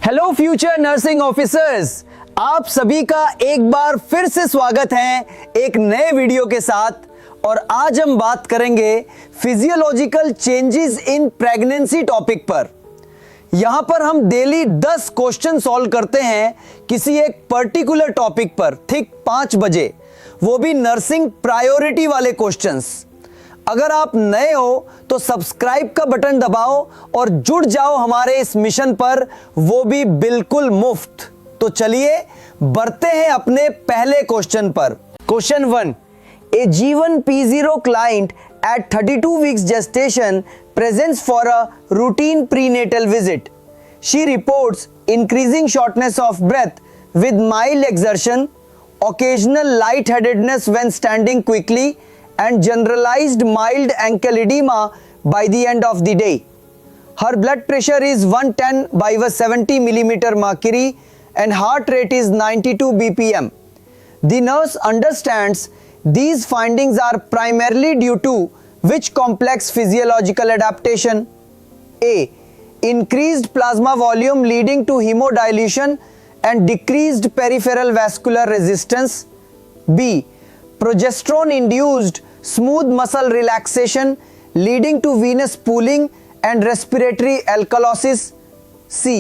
Hello future nursing officers, आप सभी का एक बार फिर से स्वागत है एक नए वीडियो के साथ। और आज हम बात करेंगे physiological changes in pregnancy topic पर। यहां पर हम डेली 10 क्वेश्चन सॉल्व करते हैं किसी एक पर्टिकुलर टॉपिक पर, ठीक 5 बजे, वो भी नर्सिंग प्रायोरिटी वाले क्वेश्चंस। अगर आप नए हो तो सब्सक्राइब का बटन दबाओ और जुड़ जाओ हमारे इस मिशन पर, वो भी बिल्कुल मुफ्त। तो चलिए बढ़ते हैं अपने पहले क्वेश्चन पर। Question 1, A G1 P0 client at 32 weeks gestation presents for a routine prenatal visit. She reports increasing shortness of breath with mild exertion, occasional lightheadedness when standing quickly, and generalized mild ankle edema by the end of the day. Her blood pressure is 110/70 millimeter mercury and heart rate is 92 bpm. The nurse understands these findings are primarily due to which complex physiological adaptation? A. Increased plasma volume leading to hemodilution and decreased peripheral vascular resistance. B. Progesterone induced smooth muscle relaxation leading to venous pooling and respiratory alkalosis. C.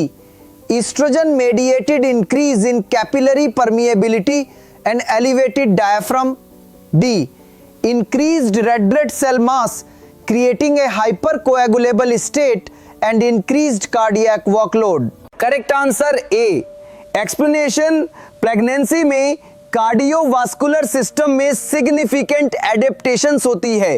Estrogen mediated increase in capillary permeability and elevated diaphragm. D. Increased red blood cell mass creating a hypercoagulable state and increased cardiac workload. Correct answer A. Explanation: pregnancy में cardiovascular system में significant adaptations होती है।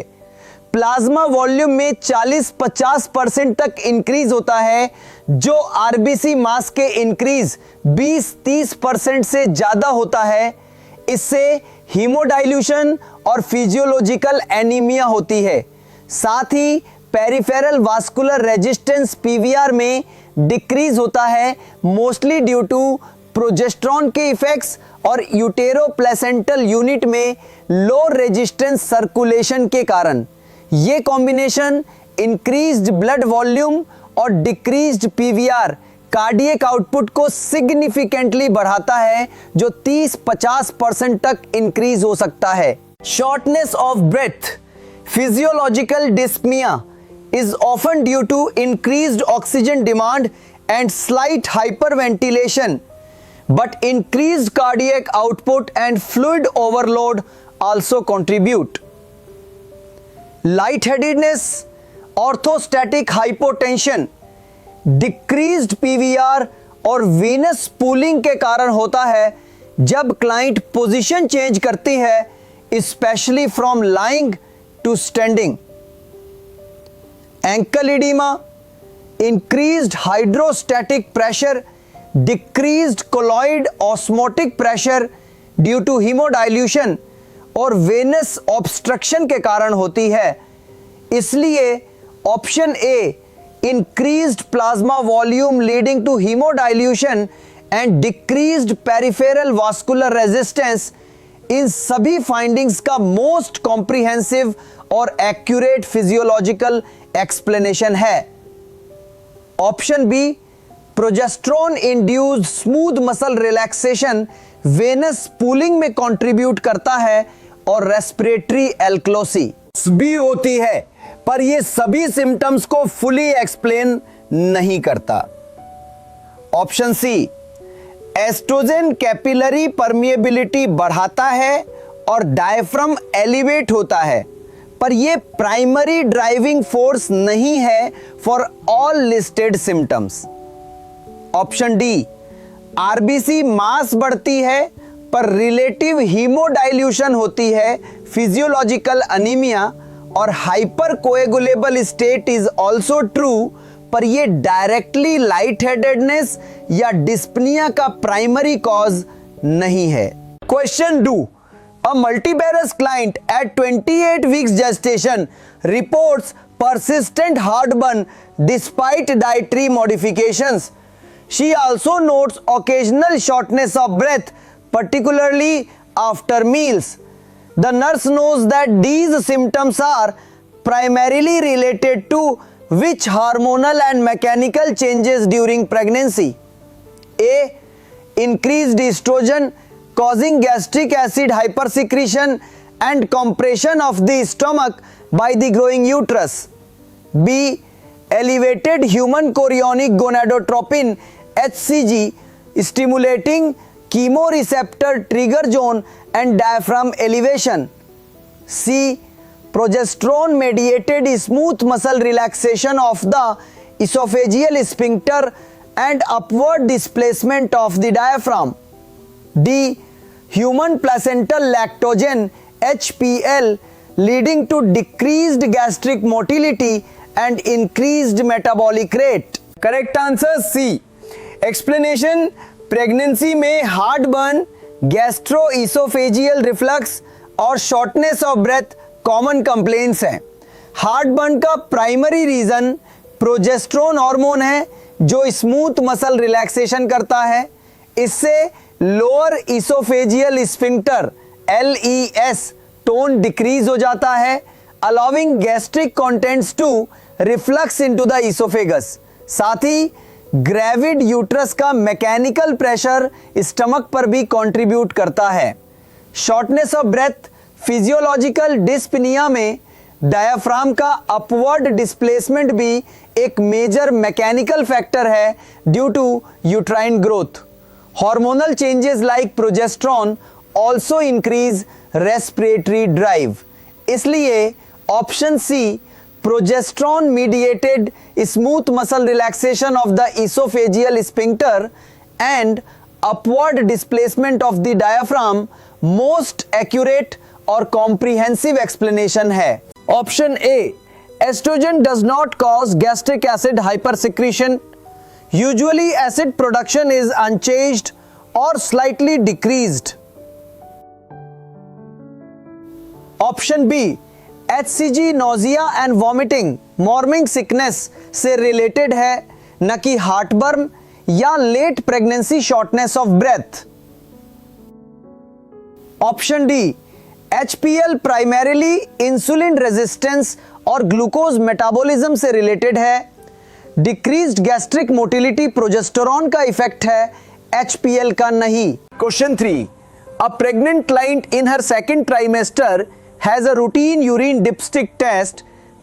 Plasma volume में 40-50% तक increase होता है, जो RBC मास के इंक्रीज 20-30% से ज्यादा होता है। इससे हीमोडाइल्यूशन और फिजियोलॉजिकल एनीमिया होती है। साथ ही पेरिफेरल वास्कुलर रेजिस्टेंस पीवीआर में डिक्रीज होता है, मोस्टली ड्यू टू प्रोजेस्टेरॉन के इफेक्ट्स और यूटेरो प्लेसेंटल यूनिट में लो रेजिस्टेंस सर्कुलेशन के कारण। ये कॉम्बिनेशन इंक्रीज्ड ब्लड वॉल्यूम और डिक्रीज्ड पीवीआर कार्डियक आउटपुट को सिग्निफिकेंटली बढ़ाता है, जो 30-50% तक इंक्रीज हो सकता है। Shortness of breath, physiological dyspnoea is often due to increased oxygen demand and slight hyperventilation, but increased cardiac output and fluid overload also contribute. Lightheadedness, orthostatic hypotension, decreased PVR और venous pooling के कारण होता है जब client position change करती है, especially from lying to standing. Ankle edema, increased hydrostatic pressure, decreased colloid osmotic pressure due to hemodilution और venous obstruction के कारण होती है। इसलिए option A, increased plasma volume leading to hemodilution and decreased peripheral vascular resistance, इन सभी findings का most comprehensive और एक्यूरेट फिजियोलॉजिकल एक्सप्लेनेशन है। Option B, progesterone induced smooth muscle relaxation venous pooling में कंट्रीब्यूट करता है और रेस्पिरेटरी एल्कलोसी भी होती है, पर ये सभी सिम्टम्स को फुली एक्सप्लेन नहीं करता। Option C, oestrogen capillary permeability बढ़ाता है और डायफ्राम एलिवेट होता है, पर यह प्राइमरी ड्राइविंग फोर्स नहीं है for all listed symptoms. Option D, RBC mass बढ़ती है पर रिलेटिव हीमोडाइल्यूशन होती है, फिजियोलॉजिकल अनीमिया और hypercoagulable state is also true, पर यह डायरेक्टली लाइट हेडेडनेस या डिस्पनिया का प्राइमरी कॉज नहीं है। Question 2, a multiparous client at 28 weeks gestation reports persistent heartburn despite dietary modifications. She also notes occasional shortness of breath, particularly after meals. The nurse knows that these symptoms are primarily related to which hormonal and mechanical changes during pregnancy? A. Increased estrogen causing gastric acid hypersecretion and compression of the stomach by the growing uterus. B. Elevated human chorionic gonadotropin HCG stimulating chemoreceptor trigger zone and diaphragm elevation. C. Progesterone mediated smooth muscle relaxation of the esophageal sphincter and upward displacement of the diaphragm. D. Human placental lactogen HPL leading to decreased gastric motility and increased metabolic rate. Correct answer C. Explanation: pregnancy में heartburn, gastro-oesophageal reflux और shortness of breath common complaints हैं। Heartburn का primary reason progesterone hormone है जो smooth muscle relaxation करता है। इससे lower oesophageal sphincter LES tone decrease हो जाता है, allowing gastric contents to reflux into the oesophagus. साथ ही ग्रेविड यूट्रस का मैकेनिकल प्रेशर स्टमक पर भी कंट्रीब्यूट करता है। Shortness of breath physiological dyspnoea में डायाफ्राम का अपवर्ड डिस्प्लेसमेंट भी एक मेजर मैकेनिकल फैक्टर है due to uterine growth. Hormonal changes like progesterone also increase respiratory drive. इसलिए option C, progesterone mediated smooth muscle relaxation of the esophageal sphincter and upward displacement of the diaphragm most accurate और comprehensive explanation है। Option A, estrogen does not cause gastric acid hypersecretion. Usually acid production is unchanged or slightly decreased. Option B, HCG nausea and vomiting morning sickness से related है, न कि heartburn या late pregnancy shortness of breath. Option D, HPL primarily insulin resistance और glucose metabolism से related है। Decreased gastric motility progesterone का effect है, HPL का नहीं। Question 3, a pregnant client in her second trimester has a routine urine dipstick test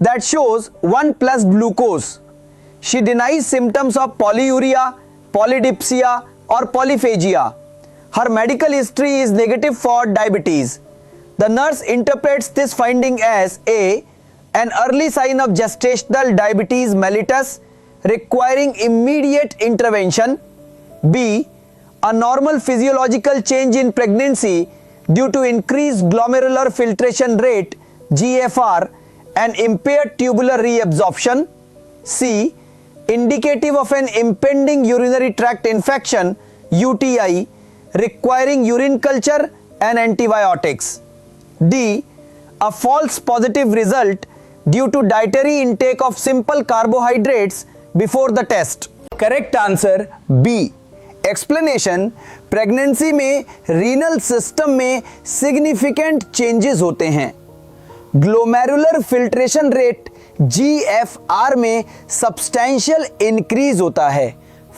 that shows 1+ glucose. She denies symptoms of polyuria, polydipsia or polyphagia. Her medical history is negative for diabetes. The nurse interprets this finding as A, an early sign of gestational diabetes mellitus requiring immediate intervention, B, a normal physiological change in pregnancy due to increased glomerular filtration rate GFR and impaired tubular reabsorption, C, indicative of an impending urinary tract infection UTI requiring urine culture and antibiotics, D, a false positive result due to dietary intake of simple carbohydrates before the test. Correct answer B. Explanation, pregnancy में renal system में significant changes होते हैं। Glomerular filtration rate GFR में substantial increase होता है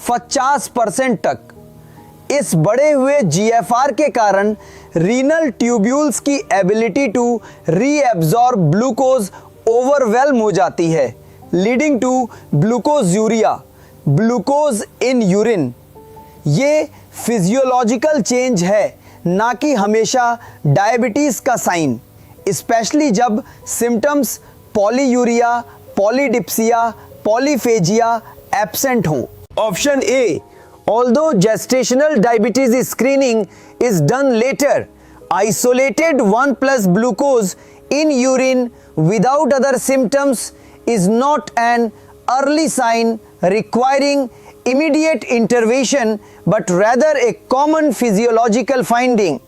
50% तक। इस बढ़े हुए GFR के कारण रीनल ट्यूब्यूल्स की ability to reabsorb glucose overwhelm हो जाती है, leading to glucosuria, glucose in urine. ये फिजियोलॉजिकल चेंज है, ना कि हमेशा डायबिटीज का साइन, स्पेशली जब symptoms polyuria, polydipsia, polyphagia absent हों। Option A, although gestational diabetes screening is done later, isolated 1+ glucose in urine without other symptoms is not an early sign requiring immediate intervention but rather a common physiological finding.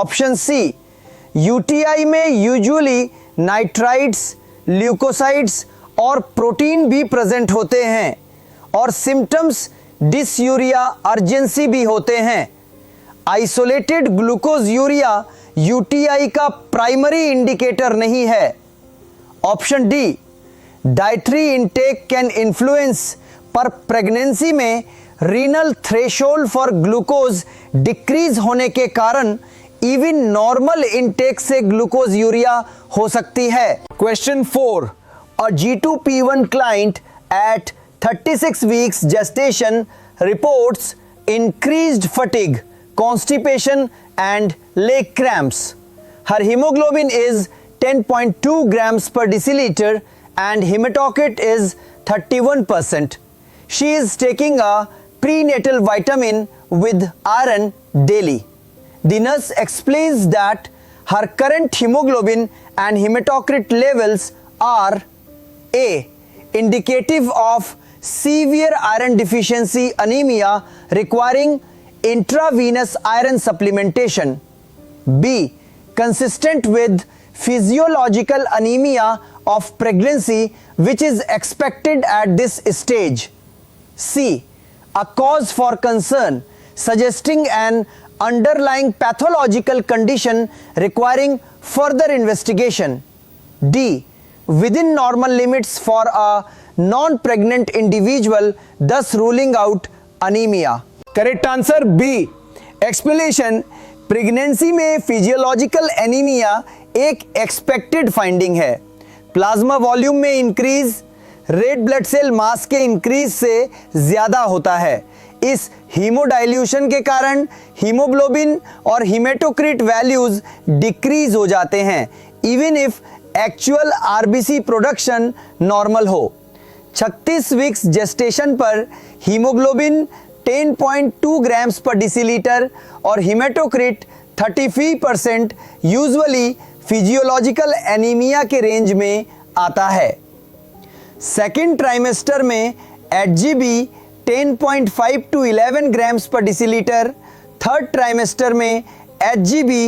Option C, UTI में usually nitrites, leukocytes और protein भी present होते हैं और symptoms dysuria, urgency भी होते हैं। Isolated glucosuria UTI का प्राइमरी इंडिकेटर नहीं है। Option D, dietary intake can influence, पर प्रेगनेंसी में renal threshold for glucose decrease होने के कारण इवन नॉर्मल इनटेक से ग्लूकोज यूरिया हो सकती है। Question 4, a G2P1 client at 36 weeks gestation reports increased fatigue, constipation and leg cramps. Her hemoglobin is 10.2 grams per deciliter and hematocrit is 31%. She is taking a prenatal vitamin with iron daily. The nurse explains that her current hemoglobin and hematocrit levels are A. Indicative of severe iron deficiency anemia requiring intravenous iron supplementation. B. Consistent with physiological anemia of pregnancy which is expected at this stage. C. A cause for concern suggesting an underlying pathological condition requiring further investigation. D. Within normal limits for a non-pregnant individual, thus ruling out anemia. Correct answer B. Explanation: pregnancy में physiological anaemia एक expected finding है। Plasma volume में increase red blood cell mass के increase से ज्यादा होता है। इस हीमोडाइल्यूशन के कारण हीमोग्लोबिन और हीमेटोक्रिट वैल्यूज डिक्रीज हो जाते हैं even if actual RBC production normal हो। 36 वीक्स जेस्टेशन पर हीमोग्लोबिन 10.2 ग्राम्स पर डिसीलीटर और हीमेटोक्रिट 33% यूजुअली फिजियोलॉजिकल एनीमिया के रेंज में आता है। सेकेंड ट्राइमेस्टर में HGB 10.5 to 11 ग्राम्स पर डिसीलीटर, थर्ड ट्राइमेस्टर में HGB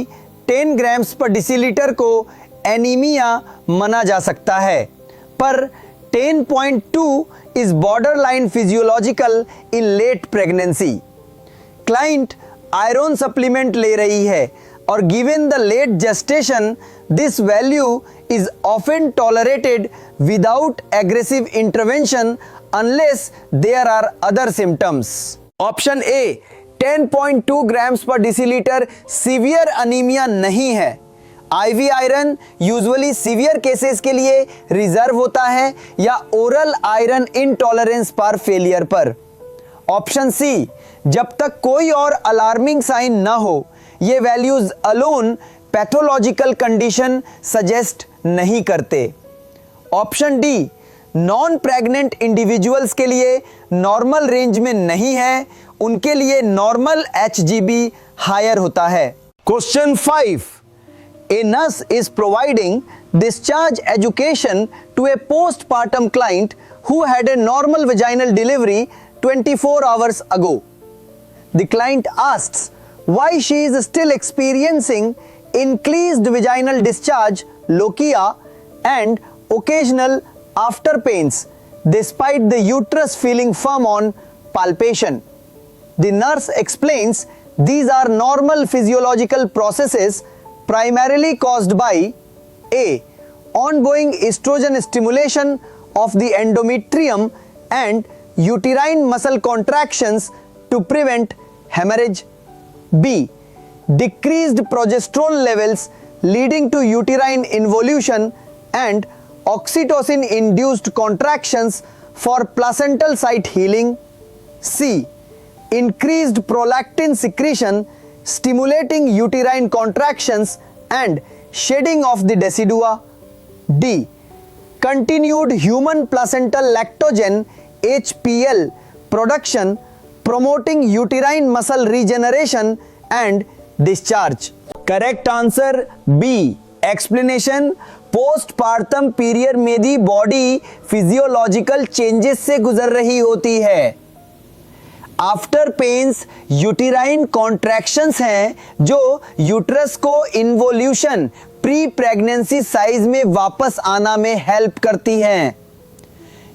10 ग्राम्स पर डिसीलीटर को एनीमिया माना जा सकता है, पर 10.2 is borderline physiological in late pregnancy. Client iron supplement ले रही है और given the late gestation, this value is often tolerated without aggressive intervention unless there are other symptoms. Option A 10.2 grams per deciliter severe anemia नहीं है। IV iron usually severe cases के लिए reserve होता है या ओरल आयरन इनटॉलरेंस पर failure पर। Option C, जब तक कोई और अलार्मिंग साइन ना हो ये values alone pathological condition suggest नहीं करते। Option D, non pregnant individuals के लिए नॉर्मल रेंज में नहीं है, उनके लिए नॉर्मल HGB हायर होता है। Question 5, a nurse is providing discharge education to a postpartum client who had a normal vaginal delivery 24 hours ago. The client asks why she is still experiencing increased vaginal discharge, lochia, and occasional after pains despite the uterus feeling firm on palpation. The nurse explains these are normal physiological processes primarily caused by A. Ongoing estrogen stimulation of the endometrium and uterine muscle contractions to prevent hemorrhage. B. Decreased progesterone levels leading to uterine involution and oxytocin induced contractions for placental site healing. C. Increased prolactin secretion stimulating uterine contractions and shedding of the decidua. D. Continued human placental lactogen HPL production promoting uterine muscle regeneration and discharge. Correct answer B. Explanation: postpartum period में भी body physiological changes से गुजर रही होती है। After pens uterine contractions हैं जो uterus को इन्वोल्यूशन प्री प्रेगनेंसी साइज में वापस आना में हेल्प करती हैं।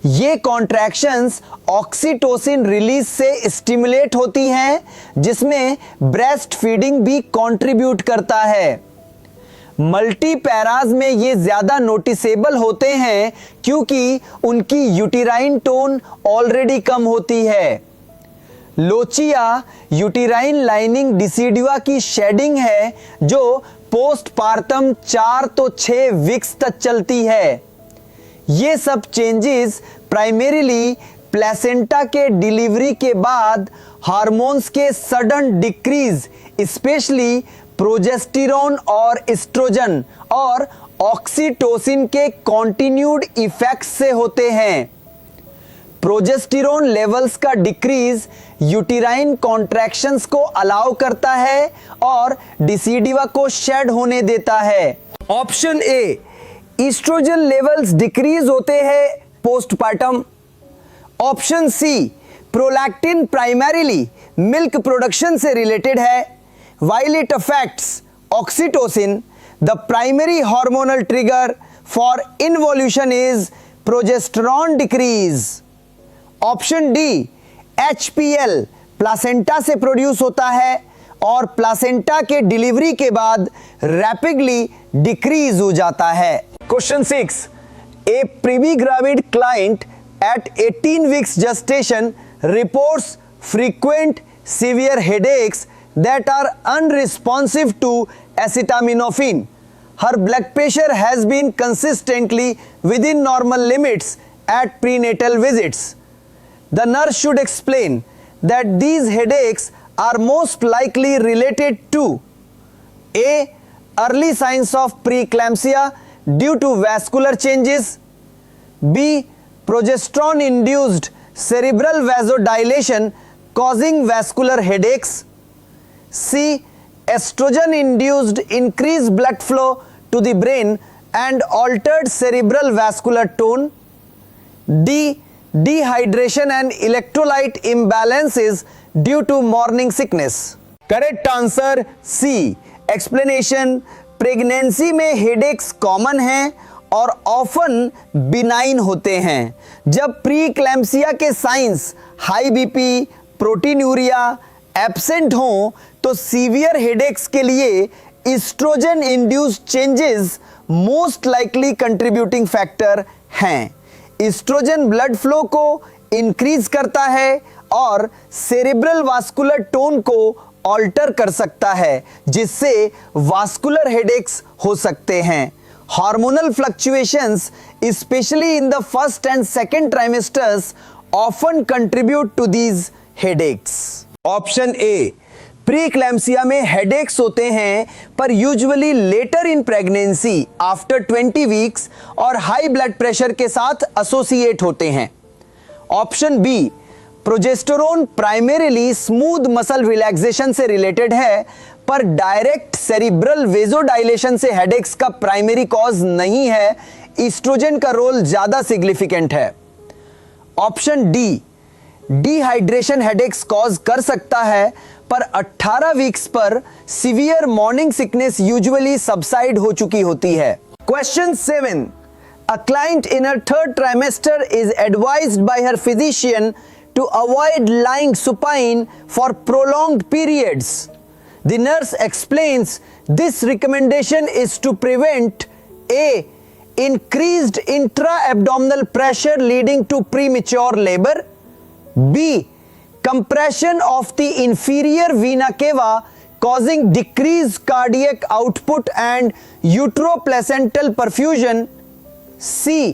ये कॉन्ट्रैक्शंस ऑक्सीटोसिन रिलीज से स्टिमुलेट होती हैं जिसमें ब्रेस्ट फीडिंग भी कंट्रीब्यूट करता है। मल्टी पैराज में ये ज्यादा नोटिसेबल होते हैं क्योंकि उनकी यूटेराइन टोन ऑलरेडी कम होती है। लोचिया यूटेराइन लाइनिंग डिसिडुआ की शेडिंग है जो पोस्टपार्टम 4 तो 6 वीक्स तक चलती है। ये सब चेंजेस प्राइमरीली प्लेसेंटा के डिलीवरी के बाद हार्मोन्स के सडन डिक्रीज, स्पेशली प्रोजेस्टेरोन और एस्ट्रोजन और ऑक्सीटोसिन के कॉन्टिन्यूड इफेक्ट्स से होते हैं। प्रोजेस्टेरोन लेवल्स का डिक्रीज यूटेराइन कॉन्ट्रैक्शंस को अलाउ करता है और डिसिडुआ को शेड होने देता है। Option A, oestrogen levels decrease होते हैं postpartum. Option C, prolactin primarily milk production से रिलेटेड है, while it affects oxytocin, the primary hormonal trigger for involution is progesterone decrease. Option D, HPL placenta से produce होता है और placenta के delivery के बाद रैपिडली डिक्रीज हो जाता है। Question 6, a pre-gravid client at 18 weeks gestation reports frequent severe headaches that are unresponsive to acetaminophen. Her blood pressure has been consistently within normal limits at prenatal visits. The nurse should explain that these headaches are most likely related to A, early signs of preeclampsia due to vascular changes, B, progesterone induced cerebral vasodilation causing vascular headaches, C, estrogen induced increased blood flow to the brain and altered cerebral vascular tone, D, dehydration and electrolyte imbalances due to morning sickness. Correct answer C. Explanation, pregnancy में headaches common हैं और often benign होते हैं। जब pre-eclampsia के signs high BP, proteinuria absent हों तो severe headaches के लिए oestrogen induced changes most likely contributing factor हैं। एस्ट्रोजन ब्लड फ्लो को इंक्रीज करता है और सेरेब्रल वास्कुलर टोन को ऑल्टर कर सकता है, जिससे वास्कुलर हेडेक्स हो सकते हैं। Hormonal fluctuations specially in the first and second trimesters often contribute to these headaches. Option A, pre-eclampsia में हेडेक्स होते हैं पर usually later in pregnancy after 20 weeks और हाई ब्लड प्रेशर के साथ एसोसिएट होते हैं। Option B, progesterone primarily smooth muscle relaxation से रिलेटेड है पर डायरेक्ट सेरिब्रल वेजोडाइलेशन से हेडेक्स का प्राइमरी कॉज नहीं है, एस्ट्रोजन का रोल ज्यादा सिग्निफिकेंट है। Option D, dehydration headaches cause कर सकता है पर 18 वीक्स पर severe morning sickness usually subside हो चुकी होती है। Question 7, a client in her third trimester is advised bye her physician to avoid lying supine for prolonged periods. The nurse explains this recommendation is to prevent A, increased intra-abdominal pressure leading to premature labor, B, compression of the inferior vena cava causing decreased cardiac output and uteroplacental perfusion, C,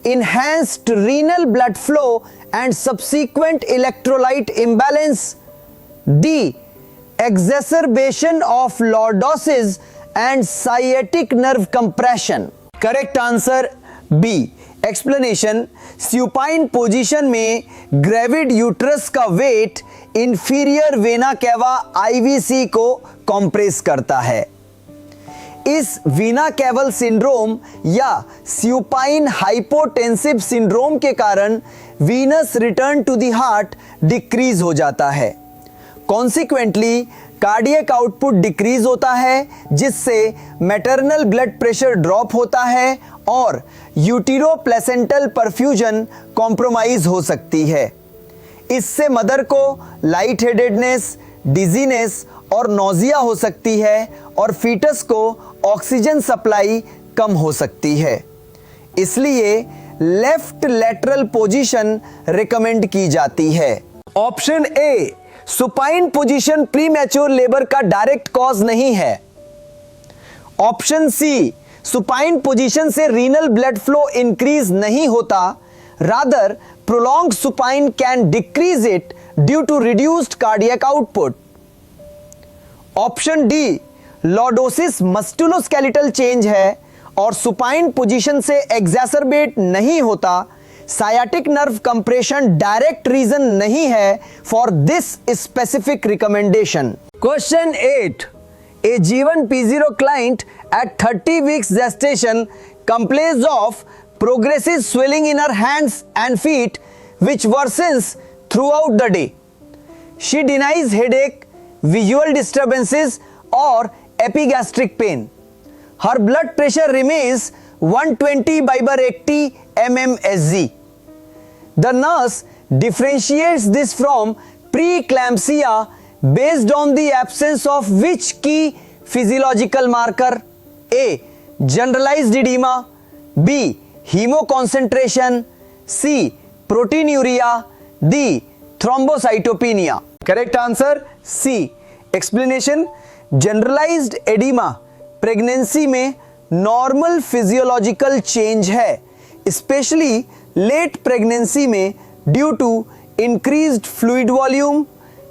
enhanced renal blood flow and subsequent electrolyte imbalance, D, exacerbation of lordosis and sciatic nerve compression. Correct answer B. Explanation, supine position में gravid uterus का weight inferior vena cava IVC को compress करता है। इस vena caval syndrome या supine hypotensive syndrome के कारण venous return to the heart decrease हो जाता है। कॉन्सिक्वेंटली कार्डियक आउटपुट डिक्रीज होता है, जिससे मैटरनल ब्लड प्रेशर ड्रॉप होता है और यूटेरो-प्लेसेंटल परफ्यूजन कॉम्प्रोमाइज हो सकती है। इससे मदर को लाइट हेडेडनेस, डिजीनेस और नोजिया हो सकती है और फीटस को ऑक्सीजन सप्लाई कम हो सकती है। इसलिए लेफ्ट लेटरल पोजीशन रिकमेंड की जाती है। Option A, supine position premature labour का डायरेक्ट कॉज नहीं है। ऑप्शन सी, सुपाइन पोजीशन से रीनल ब्लड फ्लो इंक्रीज नहीं होता, rather prolonged supine can decrease it due to reduced cardiac output. Option D, lordosis musculoskeletal change है और supine position से exacerbate नहीं होता, sciatic nerve compression direct reason नहीं है for this specific recommendation. Question 8, a G1 P0 client at 30 weeks gestation complains of progressive swelling in her hands and feet which worsens throughout the day. She denies headache, visual disturbances or epigastric pain. Her blood pressure remains 120/80 mmHg. The nurse differentiates this from preeclampsia based on the absence of which key physiological marker? A, generalized edema, B, hemoconcentration, C, proteinuria, D, thrombocytopenia. Correct answer C. Explanation: generalized edema pregnancy में normal physiological change है, specially late pregnancy में due to increased fluid volume,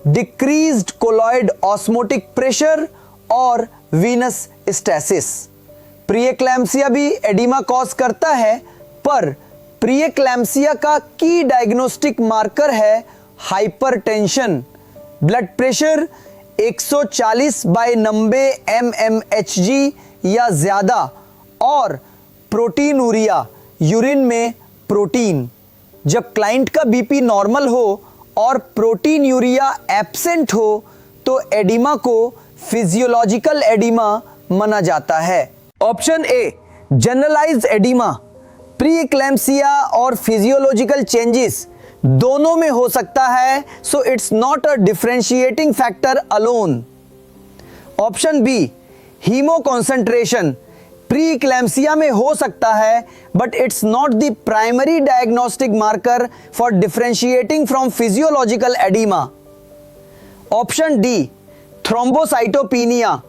decreased colloid osmotic pressure और venous stasis. Pre-eclampsia भी oedema cause करता है, पर pre-eclampsia का key diagnostic marker है हाइपरटेंशन, ब्लड प्रेशर 140/90 mmHg या ज्यादा और प्रोटीनूरिया, यूरिन में प्रोटीन। जब क्लाइंट का बीपी नॉर्मल हो और प्रोटीन यूरिया एब्सेंट हो तो एडिमा को फिजियोलॉजिकल एडिमा माना जाता है। Option A, generalised oedema preeclampsia और फिजियोलॉजिकल चेंजेस दोनों में हो सकता है, so it's not a differentiating factor alone. Option B, haemoconcentration preeclampsia में हो सकता है, but it's not the primary diagnostic marker for differentiating from physiological oedema. Option D, thrombocytopenia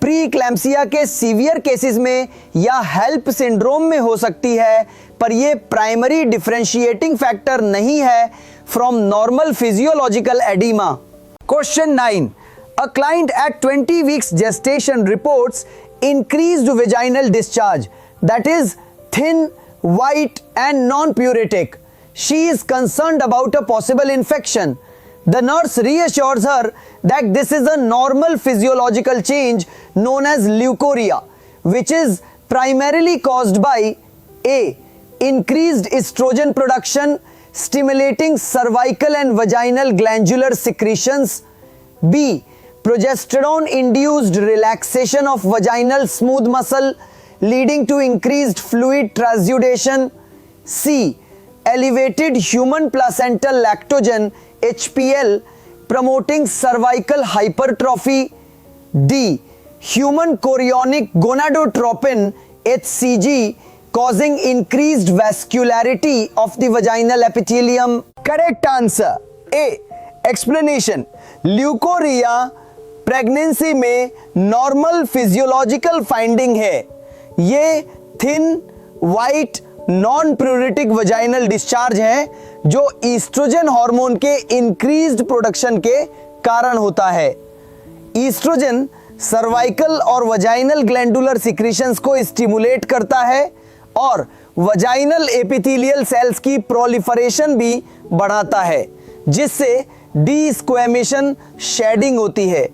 preeclampsia के सीवियर केसेस में या हेल्प सिंड्रोम में हो सकती है, पर यह प्राइमरी डिफरेंशिएटिंग फैक्टर नहीं है from normal physiological oedema. Question 9, a client at 20 weeks gestation reports increased vaginal discharge that is thin, white and non-puretic. She is concerned about a possible infection. The nurse reassures her that this is a normal physiological change known as leukorrhea, which is primarily caused by A, increased estrogen production stimulating cervical and vaginal glandular secretions, B, progesterone induced relaxation of vaginal smooth muscle leading to increased fluid transudation, C, elevated human placental lactogen HPL promoting cervical hypertrophy, D, human chorionic gonadotropin HCG causing increased vascularity of the vaginal epithelium. Correct answer A. Explanation: leucorrhoea pregnancy में normal physiological finding है। ये thin, white, non pruritic vaginal discharge है जो oestrogen hormone के increased production के कारण होता है। ईस्ट्रोजन सर्वाइकल और वजाइनल ग्लैंडुलर सिक्रीशंस को स्टिमुलेट करता है और वजाइनल एपिथेलियल सेल्स की प्रोलिफरेशन भी बढ़ाता है, जिससे डीस्क्वेमेशन शेडिंग होती है।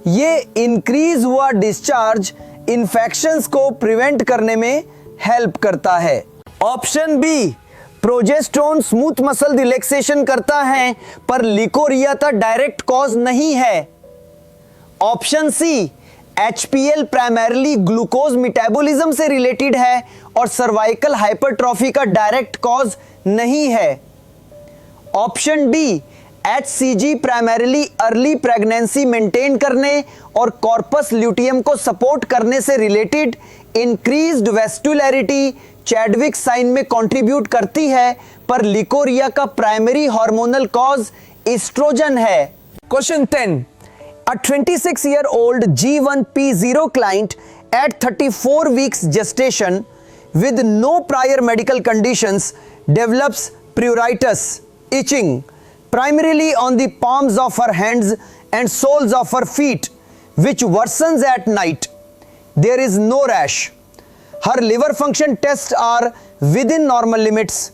ये इंक्रीज हुआ डिस्चार्ज इन्फेक्शंस को प्रिवेंट करने में हेल्प करता है। Option B, progesterone smooth muscle relaxation करता है, पर ल्यूकोरिया का डायरेक्ट कॉज नहीं है। Option C, HPL primarily glucose metabolism से रिलेटेड है और सर्वाइकल हाइपरट्रॉफी का डायरेक्ट कॉज नहीं है। Option D, HCG primarily early pregnancy maintain करने और कॉर्पस ल्यूटियम को सपोर्ट करने से related increased vascularity Chadwick sign में कंट्रीब्यूट करती है, पर ल्यूकोरिया का प्राइमरी हार्मोनल कॉज एस्ट्रोजन है। Question 10. A 26-year-old G1P0 client at 34 weeks gestation with no prior medical conditions develops pruritus, itching, primarily on the palms of her hands and soles of her feet, which worsens at night. There is no rash. Her liver function tests are within normal limits.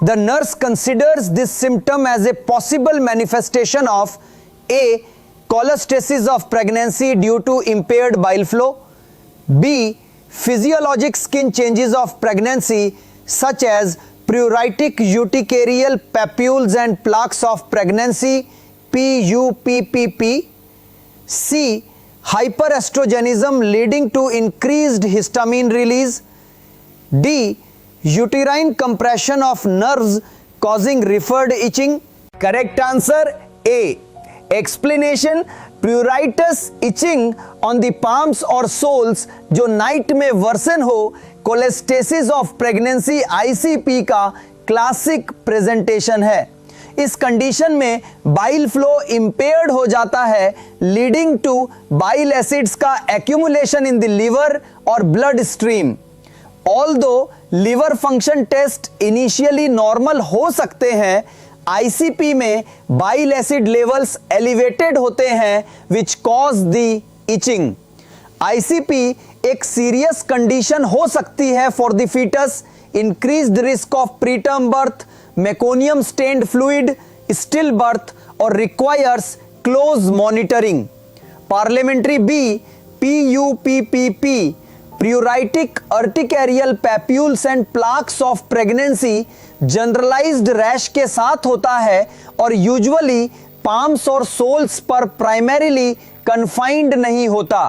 The nurse considers this symptom as a possible manifestation of A. Cholestasis of pregnancy due to impaired bile flow, B. Physiologic skin changes of pregnancy such as pruritic urticarial papules and plaques of pregnancy PUPPP, C. Hyperestrogenism leading to increased histamine release, D. Uterine compression of nerves causing referred itching. Correct answer A. Explanation: pruritus, itching on the palms और soles जो night में version हो, cholestasis of pregnancy ICP का classic presentation है। इस condition में bile flow impaired हो जाता है, लीडिंग टू बाइल एसिड्स का एक्यूमुलेशन इन द लिवर और blood stream. Although liver function test initially normal हो सकते हैं, ICP में बाइल एसिड लेवल्स एलिवेटेड होते हैं which cause the itching. ICP एक सीरियस कंडीशन हो सकती है for the foetus, increased risk of preterm birth, meconium stained fluid, stillbirth और रिक्वायर्स क्लोज मॉनिटरिंग। पार्लियामेंट्री B PUPPP, pruritic urticarial papules and plaques of pregnancy generalised rash के साथ होता है और यूजुअली पाम्स और सोल्स पर प्राइमरीली कन्फाइंड नहीं होता।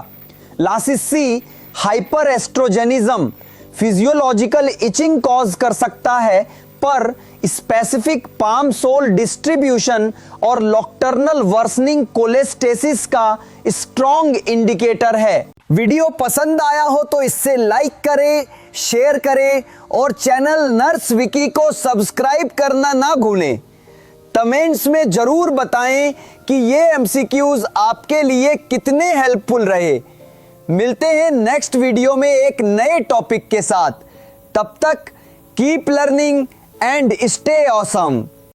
लासिस C, hyperoestrogenism physiological itching cause कर सकता है, पर स्पेसिफिक पाम सोल डिस्ट्रीब्यूशन और नॉकटर्नल वर्सनिंग कोलेस्टेसिस का स्ट्रॉन्ग इंडिकेटर है। वीडियो पसंद आया हो तो इससे लाइक करें, शेयर करें और चैनल नर्स विकी को सब्सक्राइब करना ना भूलें। कमेंट्स में जरूर बताएं कि ये एमसीक्यूज आपके लिए कितने हेल्पफुल रहे। मिलते हैं नेक्स्ट वीडियो में एक नए टॉपिक के साथ। तब तक keep learning and stay awesome.